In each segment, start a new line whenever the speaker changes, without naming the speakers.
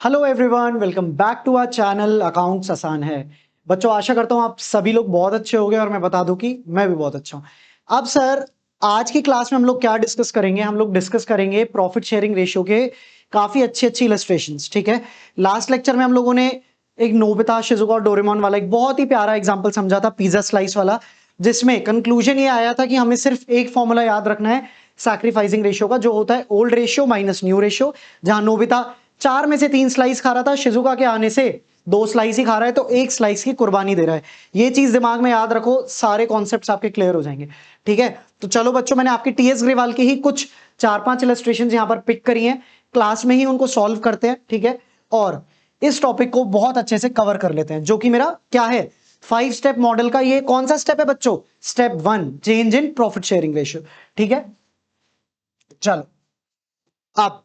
Hello everyone, welcome back to our channel accounts आसान है। बच्चों, आशा करता हूँ आप सभी लोग बहुत अच्छे होंगे और मैं बता दूं कि मैं भी बहुत अच्छा हूँ। अब सर, आज की क्लास में हम लोग क्या डिस्कस करेंगे? हम लोग डिस्कस करेंगे प्रॉफिट शेयरिंग रेशियो के काफी अच्छी अच्छी इलस्ट्रेशंस। ठीक है, लास्ट लेक्चर में हम लोगों ने एक नोबिता, शिजुका और डोरेमोन वाला एक बहुत ही प्यारा एग्जाम्पल समझा था, पिज्जा स्लाइस वाला, जिसमें कंक्लूजन ये आया था कि हमें सिर्फ एक फॉर्मूला याद रखना है सैक्रिफाइसिंग रेशियो का, जो होता है old ratio minus new ratio. जहां नोबिता 4 में से 3 स्लाइस खा रहा था, शिजुका के आने से 2 स्लाइस ही खा रहा है, तो 1 स्लाइस की कुर्बानी दे रहा है। ये चीज दिमाग में याद रखो, सारे कॉन्सेप्ट्स आपके क्लियर हो जाएंगे। ठीक है, तो चलो बच्चों, मैंने आपकी टीएस ग्रेवाल की ही कुछ 4-5 इलस्ट्रेशन यहां पर पिक करी हैं, क्लास में ही उनको सॉल्व करते हैं। ठीक है, और इस टॉपिक को बहुत अच्छे से कवर कर लेते हैं, जो कि मेरा क्या है, 5 स्टेप मॉडल का ये कौन सा स्टेप है बच्चों? Step 1, change in profit sharing ratio. ठीक है, चलो अब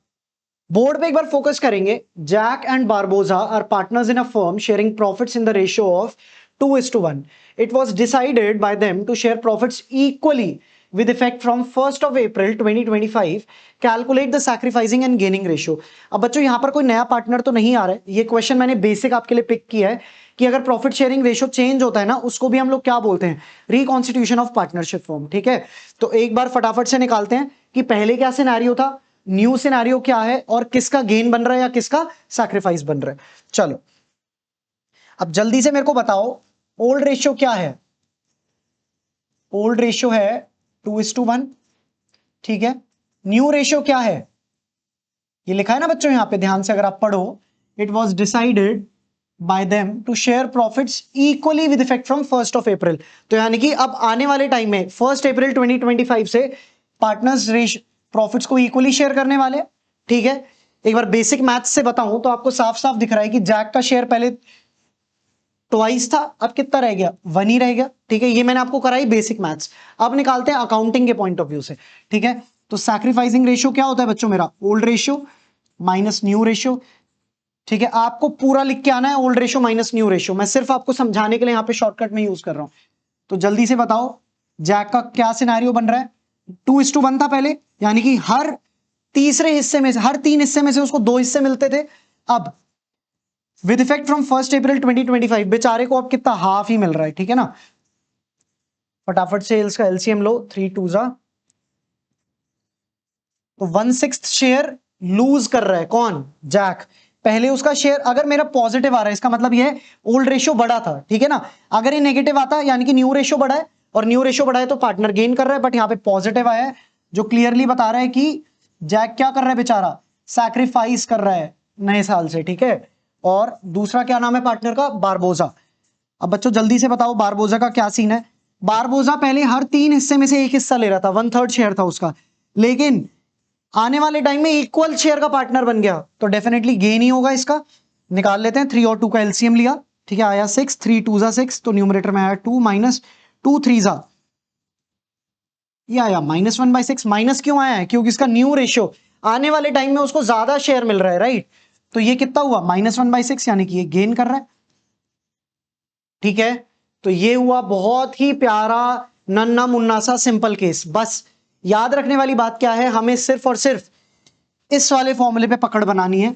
बोर्ड पे एक बार फोकस करेंगे। Jack and Barboza are partners in a firm sharing profits in the ratio of 2:1. It was decided by them to share profits equally with effect from 1st of April 2025. Calculate the sacrificing and gaining ratio. अब बच्चों, यहां पर कोई नया partner तो नहीं आ रहा है, ये क्वेश्चन मैंने बेसिक आपके लिए पिक किया है कि अगर प्रॉफिट शेयरिंग रेशियो चेंज होता है ना, उसको भी हम लोग क्या बोलते हैं? Reconstitution of partnership form. ठीक है, तो एक बार फटाफट से निकालते हैं कि पहले क्या सिनेरियो था, न्यू सिनेरियो क्या है, और किसका गेन बन रहा है या किसका सैक्रिफाइस बन रहा है। चलो अब जल्दी से मेरे को बताओ, ओल्ड रेशियो क्या है? ओल्ड रेशियो है 2:1। ठीक है, न्यू रेशियो क्या है? ये लिखा है ना बच्चों यहां पे, ध्यान से अगर आप पढ़ो, it was decided by them to share profits equally with effect from 1st of April। तो यानी कि अब आने वाले टाइम में 1st April 2025 से पार्टनर्स प्रॉफिट्स को इक्वली शेयर करने वाले। ठीक है, एक बार बेसिक मैथ्स से बताऊं तो आपको साफ साफ दिख रहा है कि जैक का शेयर पहले ट्वाइस था, अब कितना रह गया? 1 ही रह गया। ठीक है, ये मैंने आपको कराई बेसिक मैथ्स। अब निकालते हैं अकाउंटिंग के पॉइंट ऑफ व्यू से। ठीक है, तो सैक्रिफाइसिंग रेशियो क्या होता है बच्चों? मेरा old ratio minus new ratio. ठीक है, आपको पूरा लिख के आना है old ratio minus new ratio, मैं सिर्फ आपको समझाने के लिए यहाँ पे शॉर्टकट में यूज कर रहा हूं। तो जल्दी से बताओ, जैक का क्या सिनेरियो बन रहा है? 2:1 था पहले, यानी कि हर तीसरे हिस्से में से, हर 3 हिस्से में से उसको 2 हिस्से मिलते थे। अब with effect from 1st April 2025 बेचारे को अब कितना? हाफ ही मिल रहा है। ठीक है ना, फटाफट से इसका एलसीएम लो, 3 2 जा, तो 1/6 शेयर लूज कर रहा है कौन? जैक। पहले उसका शेयर अगर मेरा पॉजिटिव आ रहा है, इसका मतलब ये ओल्ड रेशियो बड़ा था। ठीक है ना, अगर ये नेगेटिव आता यानी कि न्यू रेशियो बड़ा है, और न्यू रेशियो बड़ा है तो पार्टनर गेन कर रहा है, बट यहां पे पॉजिटिव आया है, जो क्लियरली बता रहा है कि जैक क्या कर रहा है बेचारा? सैक्रिफाइस कर रहा है नए साल से। ठीक है, और दूसरा क्या नाम है पार्टनर का? बारबोजा। अब बच्चों जल्दी से बताओ, बारबोजा का क्या सीन है? बारबोजा पहले हर 3 हिस्से में से एक हिस्सा ले रहा था, 1/3 शेयर था उसका, लेकिन आने वाले टाइम में इक्वल शेयर का पार्टनर बन गया, तो डेफिनेटली गेन ही होगा इसका। निकाल लेते हैं, 3 और 2 का एलसीएम लिया। ठीक है, आया 6, 3 2 जा 6, तो न्यूमरेटर में आया 2 माइनस 2 3 जा, ये आया -1/6। माइनस क्यों आया है? क्योंकि इसका न्यू रेशियो आने वाले टाइम में उसको ज्यादा शेयर मिल रहा है, राइट? तो ये कितना हुआ? -1/6, यानी कि ये गेन कर रहा है। ठीक है, तो ये हुआ बहुत ही प्यारा नन्ना मुन्ना सा सिंपल केस। बस याद रखने वाली बात क्या है, हमें सिर्फ और सिर्फ इस वाले फॉर्मूले पे पकड़ बनानी है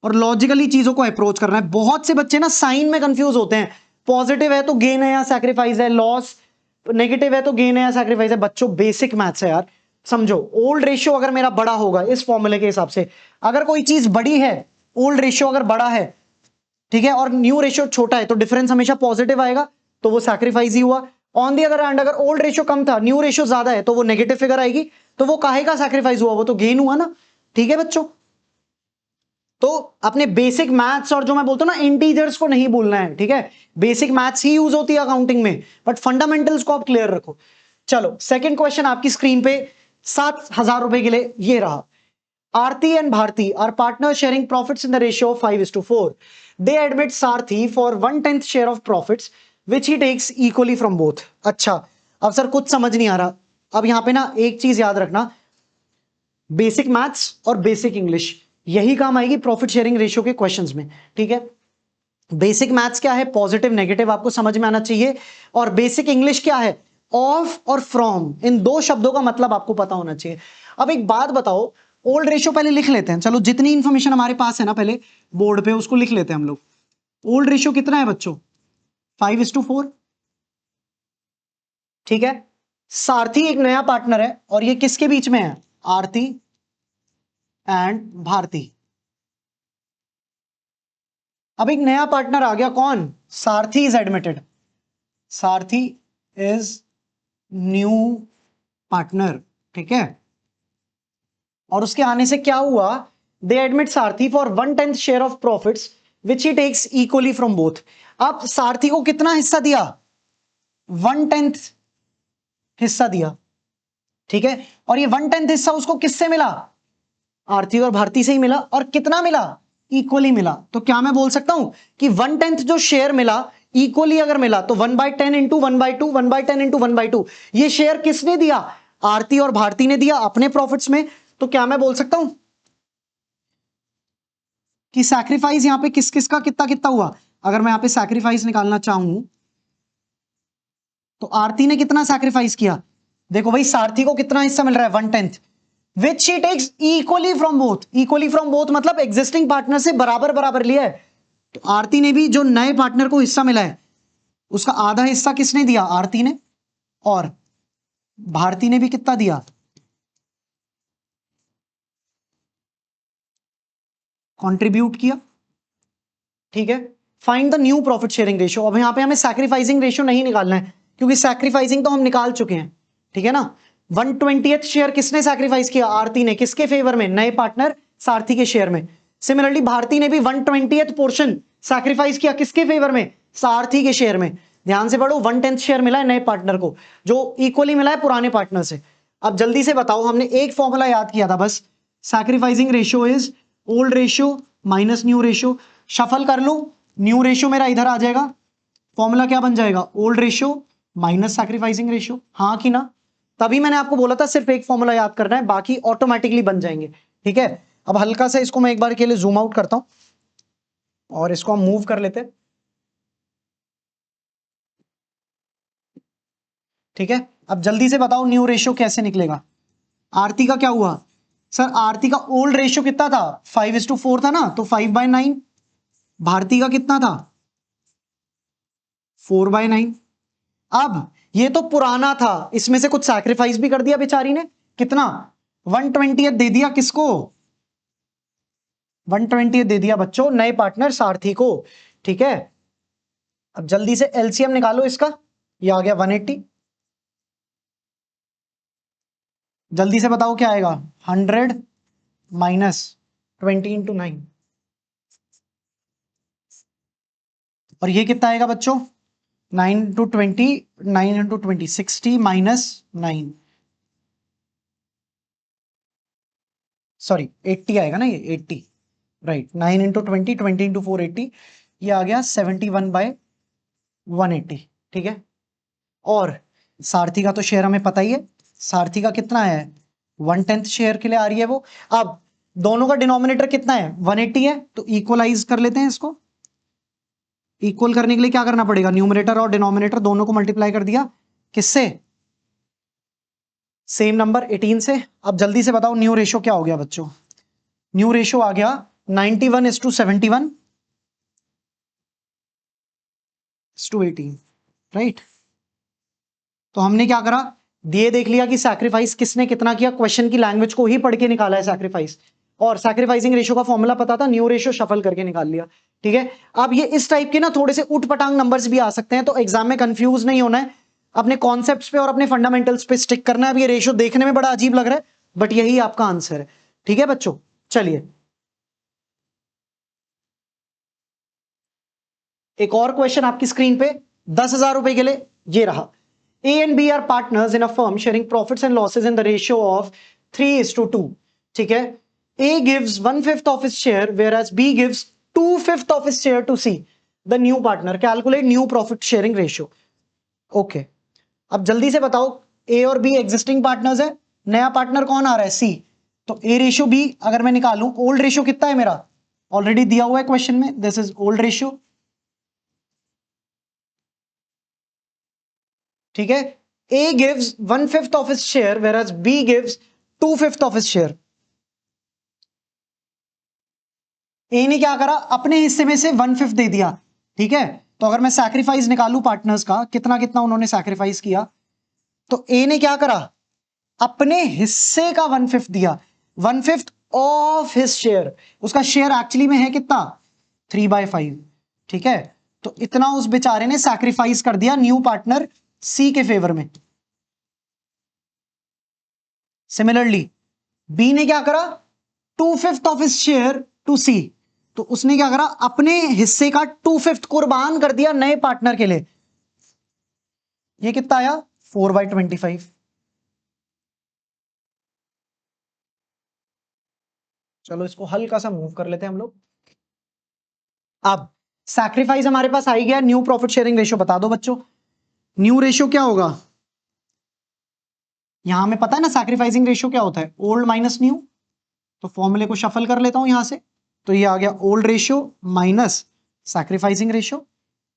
और लॉजिकली चीजों को अप्रोच करना है। बहुत से बच्चे ना साइन में कंफ्यूज होते हैं, पॉजिटिव है तो गेन है या सैक्रिफाइस है, लॉस नेगेटिव है तो गेन है या सैक्रिफाइस है। बच्चों बेसिक मैथ्स है यार, समझो। ओल्ड रेशियो अगर मेरा बड़ा होगा इस फॉर्मूले के हिसाब से, अगर कोई चीज बड़ी है, ओल्ड रेशियो अगर बड़ा है, ठीक है, और न्यू रेशियो छोटा है, तो डिफरेंस हमेशा पॉजिटिव आएगा, तो वो सैक्रिफाइस ही हुआ। ऑन दी अदर हैंड, अगर ओल्ड रेशियो कम था, न्यू रेशियो ज्यादा है, तो वो नेगेटिव फिगर आएगी, तो वो काहे का सैक्रिफाइस हुआ? वो तो गेन हुआ ना। ठीक है बच्चों, तो अपने बेसिक मैथ्स और जो मैं बोलता हूं ना इंटीजर्स को नहीं भूलना है। ठीक है, बेसिक मैथ्स ही यूज होती है अकाउंटिंग में, बट फंडामेंटल्स को आप क्लियर रखो। चलो सेकंड क्वेश्चन आपकी स्क्रीन पे 7,000 रुपए के लिए ये रहा। Aarti and Bharti are partners sharing profits in the ratio of 5:4. They admit Sarthi for 1/10 share of profits, which he takes equally from both. अच्छा, अब सर कुछ समझ नहीं आ रहा। अब यहां पे ना एक चीज याद रखना, बेसिक मैथ्स और बेसिक इंग्लिश यही काम आएगी प्रॉफिट शेयरिंग रेशियो के क्वेश्चंस में। ठीक है, बेसिक मैथ्स क्या है? पॉजिटिव नेगेटिव आपको समझ में आना चाहिए, और बेसिक इंग्लिश क्या है? ऑफ और फ्रॉम, इन दो शब्दों का मतलब आपको पता होना चाहिए। अब एक बात बताओ, ओल्ड रेशियो पहले लिख लेते हैं, चलो जितनी इंफॉर्मेशन हमारे पास है ना पहले बोर्ड पे उसको लिख लेते हैं हम लोग। ओल्ड रेशियो कितना है बच्चों? 5:4। ठीक है, सारथी एक नया पार्टनर है और ये किसके बीच में है? आरती एंड भारती। अब एक नया पार्टनर आ गया, कौन? Sarathi is admitted, Sarathi is new partner. ठीक है, और उसके आने से क्या हुआ? They admit Sarathi for 1/10 share of profits which he takes equally from both. अब सारथी को कितना हिस्सा दिया? 1/10 हिस्सा दिया। ठीक है, और ये 1/10 हिस्सा उसको किससे मिला? आरती और भारती से ही मिला। और कितना मिला? इक्वली मिला। तो क्या मैं बोल सकता हूं कि 1/10 जो शेयर मिला इक्वली अगर मिला तो 1/10 इंटू 1/2, 1/10 इंटू 1/2, ये शेयर किसने दिया? आरती और भारती ने दिया अपने प्रॉफिट्स में। तो क्या मैं बोल सकता हूं कि सैक्रिफाइस यहां पे किस किस का कितना कितना हुआ? अगर मैं यहां पे सैक्रिफाइस निकालना चाहूं तो आरती ने कितना सैक्रिफाइस किया? देखो भाई, सारथी को कितना हिस्सा मिल रहा है? 1/10 which she takes equally from both. Equally from both मतलब एग्जिस्टिंग पार्टनर से बराबर बराबर लिया है। तो आरती ने भी जो नए पार्टनर को हिस्सा मिला है उसका आधा हिस्सा किसने दिया? आरती ने। और भारती ने भी कितना दिया? कंट्रीब्यूट किया। ठीक है, find the new profit sharing ratio. अब यहां पे हमें सैक्रिफाइसिंग रेशियो नहीं निकालना है क्योंकि सैक्रिफाइसिंग तो हम निकाल चुके हैं। ठीक है ना, 1/20 शेयर किसने सैक्रिफाइस किया? आरती ने। किसके फेवर में? नए पार्टनर सारथी के शेयर में। सिमिलरली भारती ने भी 1/20 पोर्शन सैक्रिफाइस किया, किसके फेवर में? सारथी के शेयर में। ध्यान से पढ़ो, 1/10 शेयर मिला है नए पार्टनर को जो इक्वली मिला है पुराने पार्टनर से। अब जल्दी से बताओ, हमने एक फॉर्मूला याद किया था बस, sacrificing ratio is old ratio minus new ratio. Shuffle कर लो, न्यू रेशियो मेरा इधर आ जाएगा, फॉर्मूला क्या बन जाएगा? Old ratio minus sacrificing ratio. हाँ कि ना? तभी मैंने आपको बोला था सिर्फ एक फॉर्मूला याद करना है, बाकी ऑटोमेटिकली बन जाएंगे। ठीक है, अब हल्का सा इसको मैं एक बार के लिए जूम आउट करता हूं और इसको हम मूव कर लेते हैं। ठीक है, अब जल्दी से बताओ न्यू रेशियो कैसे निकलेगा? आरती का क्या हुआ? सर आरती का ओल्ड रेशियो कितना था? 5:4 था ना, तो 5/9। भारती का कितना था? 4/9। अब ये तो पुराना था, इसमें से कुछ सैक्रिफाइस भी कर दिया बेचारी ने। कितना? 1/20 दे दिया किसको? 1/20 दे दिया बच्चों नए पार्टनर सारथी को। ठीक है, अब जल्दी से एलसीएम निकालो इसका, ये आ गया 180। जल्दी से बताओ क्या आएगा? 100 माइनस 20 × 9, और ये कितना आएगा बच्चों? 9 × 20, 9 × 20, 60 माइनस 9, सॉरी 80 आएगा ना, ये 80, राइट। 9 × 20, 20 × 4, 80, ये आ गया 71/180। ठीक है, और सारथी का तो शेयर हमें पता ही है, सारथी का कितना है? 1/10 शेयर के लिए आ रही है वो। अब दोनों का डिनोमिनेटर कितना है? 180 है, तो इक्वलाइज कर लेते हैं इसको। इक्वल करने के लिए क्या करना पड़ेगा? न्यूमरेटर और डिनोमिनेटर दोनों को मल्टीप्लाई कर दिया, किससे? सेम नंबर 18 से। अब जल्दी से बताओ न्यू रेशियो क्या हो गया बच्चों? न्यू रेशियो आ गया 91:71:18, राइट। तो हमने क्या करा? ये देख लिया कि सैक्रिफाइस किसने कितना किया, क्वेश्चन की लैंग्वेज को ही पढ़ के निकाला है सैक्रिफाइस, और सैक्रिफाइसिंग रेशियो का फॉर्मूला पता था, न्यू रेशियो शफल करके निकाल लिया। ठीक है, अब ये इस टाइप के ना थोड़े से उटपटांग नंबर्स भी आ सकते हैं, तो एग्जाम में कंफ्यूज नहीं होना है, अपने कॉन्सेप्ट्स पे और अपने फंडामेंटल्स पे स्टिक करना है। अब ये रेशियो देखने में बड़ा अजीब लग रहा है, बट यही आपका आंसर है। ठीक है बच्चों, चलिए एक और क्वेश्चन आपकी स्क्रीन पे 10,000 रुपए के लिए, ये रहा। A and B are partners in a firm sharing profits and losses in the ratio of 3:2. ठीक है, A gives 1/5 of his share whereas B gives 2/5 of his share to C, the new partner. Calculate new profit sharing ratio. Okay, अब जल्दी से बताओ, A और B existing partners है, नया partner कौन आ रहा है? C। तो A रेशियो B अगर मैं निकालूं, ओल्ड रेशियो कितना है मेरा? ऑलरेडी दिया हुआ है क्वेश्चन में, दिस इज ओल्ड रेशियो। ठीक है, A gives 1/5 of his share whereas B gives 2/5 of his share. ए ने क्या करा, अपने हिस्से में से 1/5 दे दिया, ठीक है। तो अगर मैं सैक्रिफाइस निकालू पार्टनर्स का, कितना कितना उन्होंने सैक्रिफाइस किया, तो ए ने क्या करा, अपने हिस्से का 1/5 दिया, 1/5 ऑफ हिज शेयर। उसका शेयर एक्चुअली में है कितना, 3/5, ठीक है। तो इतना उस बेचारे ने सैक्रिफाइस कर दिया न्यू पार्टनर सी के फेवर में। सिमिलरली बी ने क्या करा, 2/5 ऑफ हिज शेयर टू सी। तो उसने क्या करा, अपने हिस्से का 2/5 कुर्बान कर दिया नए पार्टनर के लिए। ये कितना आया, 4/25। चलो इसको हल्का सा मूव कर लेते हैं हम लोग। अब सैक्रिफाइस हमारे पास आ ही गया, न्यू प्रॉफिट शेयरिंग रेशियो बता दो बच्चों। न्यू रेशियो क्या होगा, यहां में पता है ना सैक्रिफाइसिंग रेशियो क्या होता है, ओल्ड माइनस न्यू। तो फॉर्मूले को शफल कर लेता हूं यहां से, तो ये आ गया old ratio minus sacrificing ratio,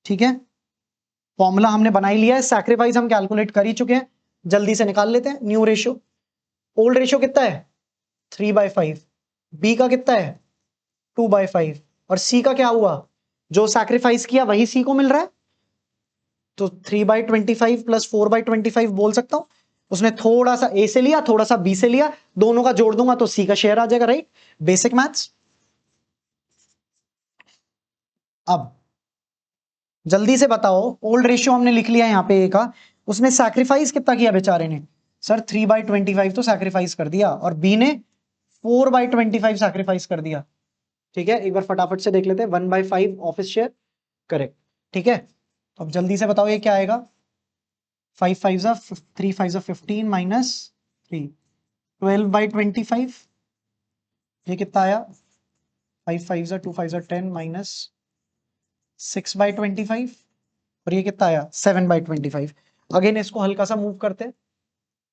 ठीक है। फॉर्मूला हमने बना ही लिया है, सैक्रिफाइस हम कैलकुलेट कर ही चुके हैं, जल्दी से निकाल लेते हैं। न्यू रेशियो, ओल्ड रेशियो कितना है, 3/5, बी का कितना है, 2/5, और सी का क्या हुआ, जो सैक्रिफाइस किया वही सी को मिल रहा है, तो 3/25 प्लस 4/25 बोल सकता हूं। उसने थोड़ा सा ए से लिया, थोड़ा सा बी से लिया, दोनों का जोड़ दूंगा तो सी का शेयर आ जाएगा, राइट, बेसिक मैथ्स। अब जल्दी से बताओ, ओल्ड रेशियो हमने लिख लिया यहां पे ए का, उसने सैक्रिफाइस कितना किया बेचारे ने, सर 3/25 तो सैक्रिफाइस कर दिया, और बी ने 4/25 सैक्रिफाइस कर दिया, ठीक है। एक बार फटाफट से देख लेते हैं, 1/5 ऑफिस शेयर, करेक्ट, ठीक है। तो अब जल्दी से बताओ ये क्या आएगा, 5 5 3 5 15 माइनस 3, 12/25। ये कितना आया, 5 5 2 5 10 माइनस 6/25, और ये कितना आया, 7/25। अगेन इसको हल्का सा मूव करते हैं,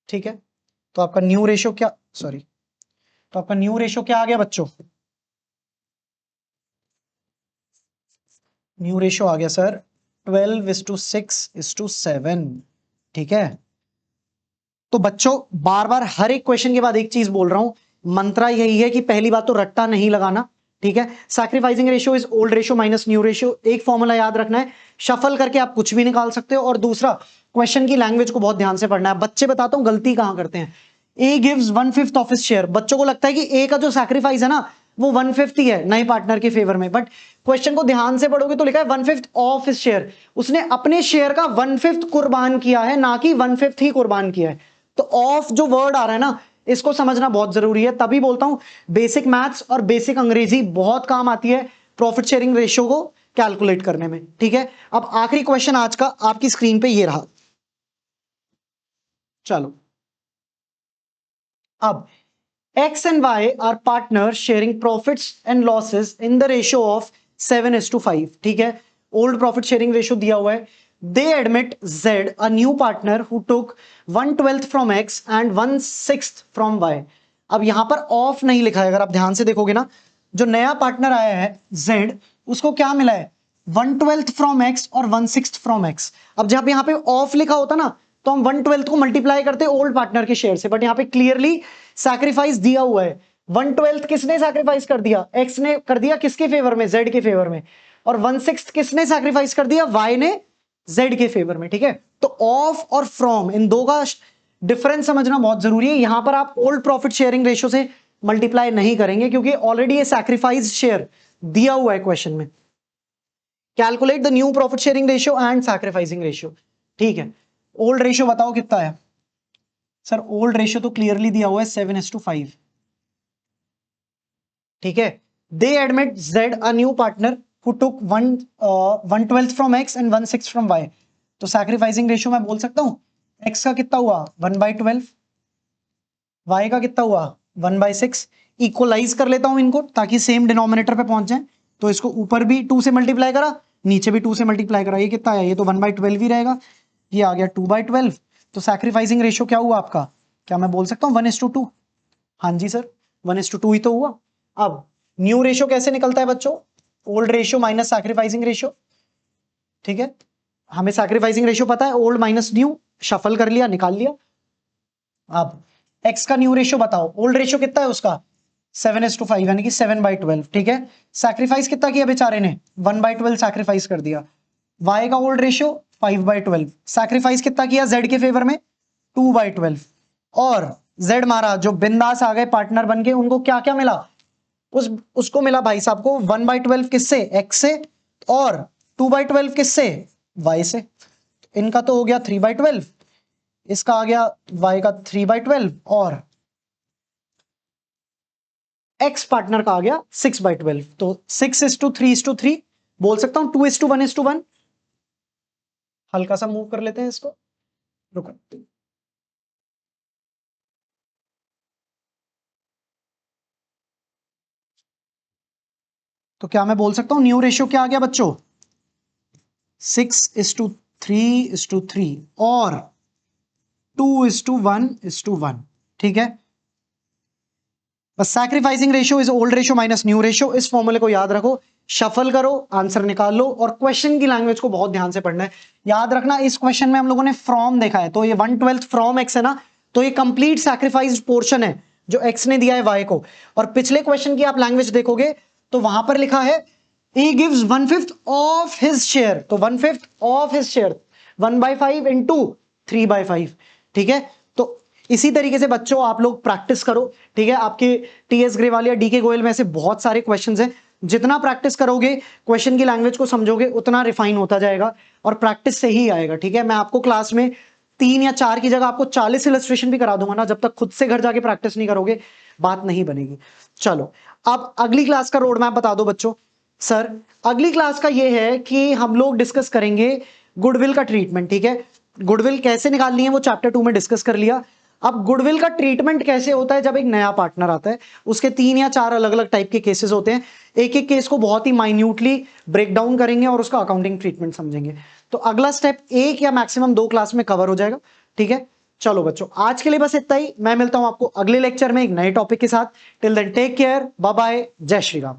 ठीक है। तो आपका न्यू रेशियो क्या, सॉरी, तो आपका न्यू रेशियो क्या आ गया बच्चों, न्यू रेशियो आ गया सर 12:6:7, ठीक है। तो बच्चों बार बार हर एक क्वेश्चन के बाद एक चीज बोल रहा हूं, मंत्रा यही है कि पहली बात तो रट्टा नहीं लगाना, ठीक है। Sacrificing ratio is old ratio minus new ratio, एक फॉर्मूला याद रखना है, शफल करके आप कुछ भी निकाल सकते हो। और दूसरा, क्वेश्चन की लैंग्वेज को बहुत ध्यान से पढ़ना है। बच्चे बताता हूं गलती कहां करते हैं, A gives 1/5 of his share, बच्चों को लगता है कि ए का जो सैक्रिफाइस है ना वो 1/5 ही है नए पार्टनर के फेवर में, बट क्वेश्चन को ध्यान से पढ़ोगे तो लिखा है 1/5 ऑफ हिज शेयर, उसने अपने शेयर का 1/5 कुर्बान किया है, ना कि 1/5 ही कुर्बान किया है। तो ऑफ जो वर्ड आ रहा है ना, इसको समझना बहुत जरूरी है, तभी बोलता हूं बेसिक मैथ्स और बेसिक अंग्रेजी बहुत काम आती है प्रॉफिट शेयरिंग रेशियो को कैलकुलेट करने में, ठीक है। अब आखिरी क्वेश्चन आज का आपकी स्क्रीन पे ये रहा, चलो। अब X and Y are partners sharing profits and losses in the ratio of 7:5, ठीक है। ओल्ड प्रॉफिट शेयरिंग रेशियो दिया हुआ है। They admit Z, a new partner who took 1/12 from X and 1/6 from Y. अब यहां पर ऑफ नहीं लिखा है, अगर आप ध्यान से देखोगे ना, जो नया पार्टनर आया है Z, उसको क्या मिला है, 1/12 फ्रॉम X और 1/6 फ्रॉम X। अब जब यहां पे ऑफ लिखा होता ना, तो हम 1/12 को मल्टीप्लाई करते ओल्ड पार्टनर के शेयर से, बट यहां पे क्लियरली सैक्रिफाइस दिया हुआ है। 1/12 किसने सैक्रिफाइस कर दिया, एक्स ने कर दिया, किसके फेवर में, जेड के फेवर में। और 1/6 किसने सैक्रिफाइस कर दिया, वाई ने जेड के फेवर में, ठीक है। तो ऑफ और फ्रॉम, इन दो का डिफरेंस समझना बहुत जरूरी है। यहां पर आप ओल्ड प्रॉफिट शेयरिंग रेशियो से मल्टीप्लाई नहीं करेंगे, क्योंकि ऑलरेडी ये सैक्रिफाइस शेयर दिया हुआ है क्वेश्चन में। Calculate the new profit sharing ratio and sacrificing ratio, ठीक है। ओल्ड रेशियो बताओ कितना है, सर ओल्ड रेशियो तो क्लियरली दिया हुआ है 7:5, ठीक है। They admit Z a new partner who took 1/12 from X and 1/6 from Y. तो सैक्रिफाइसिंग रेशियो मैं बोल सकता हूं, एक्स का कितना हुआ 1/12, वाई का कितना हुआ 1/6। इक्वलाइज कर लेता हूं इनको ताकि सेम डिनोमिनेटर पे पहुंच जाए। तो इसको ऊपर भी 2 से मल्टीप्लाई करा, नीचे भी 2 से मल्टीप्लाई करा, ये कितना आया, ये तो 1/12 ही रहेगा, ये आ गया 2/12। तो सैक्रिफाइसिंग रेशियो क्या हुआ आपका, क्या मैं बोल सकता हूं 1:2? हाँ जी सर, 1:2 ही तो हुआ। अब न्यू रेशियो कैसे निकलता है बच्चों, old ratio minus sacrificing ratio, ठीक है। हमें सैक्रिफाइसिंग रेशियो पता है, ओल्ड माइनस न्यू, शफल कर लिया, निकाल लिया। अब एक्स का न्यू रेशियो बताओ, ओल्ड रेशियो कितना है उसका 7:5 यानी कि 7/12, ठीक है। सैक्रिफाइस कितना किया बेचारे ने, 1/12 सैक्रिफाइस कर दिया। y का ओल्ड रेशियो 5/12, सैक्रिफाइस कितना किया z के फेवर में, 2/12। और z मारा, जो बिंदास आ गए पार्टनर बन के, उनको क्या क्या मिला, उसको मिला भाई साहब को 1/12 किससे, x से, और 2/12 किससे, y से। इनका तो हो गया 3/12, इसका आ गया y का 3/12, और x पार्टनर का आ गया 6/12। तो 6:3:3 बोल सकता हूं, 2:1:1। हल्का सा मूव कर लेते हैं इसको, रुको। तो क्या मैं बोल सकता हूं न्यू रेशियो क्या आ गया बच्चों, 6:3:3 और 2:1:1, ठीक है। बस sacrificing ratio is old ratio minus new ratio, इस फॉर्मूले को याद रखो, शफल करो, आंसर निकाल लो, और क्वेश्चन की लैंग्वेज को बहुत ध्यान से पढ़ना है। याद रखना इस क्वेश्चन में हम लोगों ने फ्रॉम देखा है, तो ये 1/12 फ्रॉम एक्स है ना, तो ये कंप्लीट सैक्रिफाइस्ड पोर्शन है जो एक्स ने दिया है वाई को। और पिछले क्वेश्चन की आप लैंग्वेज देखोगे तो वहां पर लिखा है he gives 1/5 of his share, तो 1/5 of his share 1/5 into 3/5, ठीक है। तो इसी तरीके से बच्चों आप लोग प्रैक्टिस करो, ठीक है। आपके टीएस ग्रेवाल या डीके गोयल में से बहुत सारे क्वेश्चंस हैं, जितना प्रैक्टिस करोगे, क्वेश्चन की लैंग्वेज को समझोगे, उतना रिफाइन होता जाएगा, और प्रैक्टिस से ही आएगा, ठीक है। मैं आपको क्लास में 3 या 4 की जगह आपको 40 इलस्ट्रेशन भी करा दूंगा ना, जब तक खुद से घर जाके प्रैक्टिस नहीं करोगे बात नहीं बनेगी। चलो, अब अगली क्लास का रोड मैप बता दो बच्चों। सर, अगली क्लास का ये है कि हम लोग डिस्कस करेंगे गुडविल का ट्रीटमेंट, ठीक है। गुडविल कैसे निकालनी है वो चैप्टर 2 में डिस्कस कर लिया। अब गुडविल का ट्रीटमेंट कैसे होता है जब एक नया पार्टनर आता है, उसके 3 या 4 अलग अलग टाइप के केसेस होते हैं। एक एक केस को बहुत ही माइन्यूटली ब्रेक डाउन करेंगे और उसका अकाउंटिंग ट्रीटमेंट समझेंगे। तो अगला स्टेप 1 या मैक्सिमम 2 क्लास में कवर हो जाएगा, ठीक है। चलो बच्चों, आज के लिए बस इतना ही। मैं मिलता हूं आपको अगले लेक्चर में एक नए टॉपिक के साथ। Till then take care, bye bye, जय श्री राम।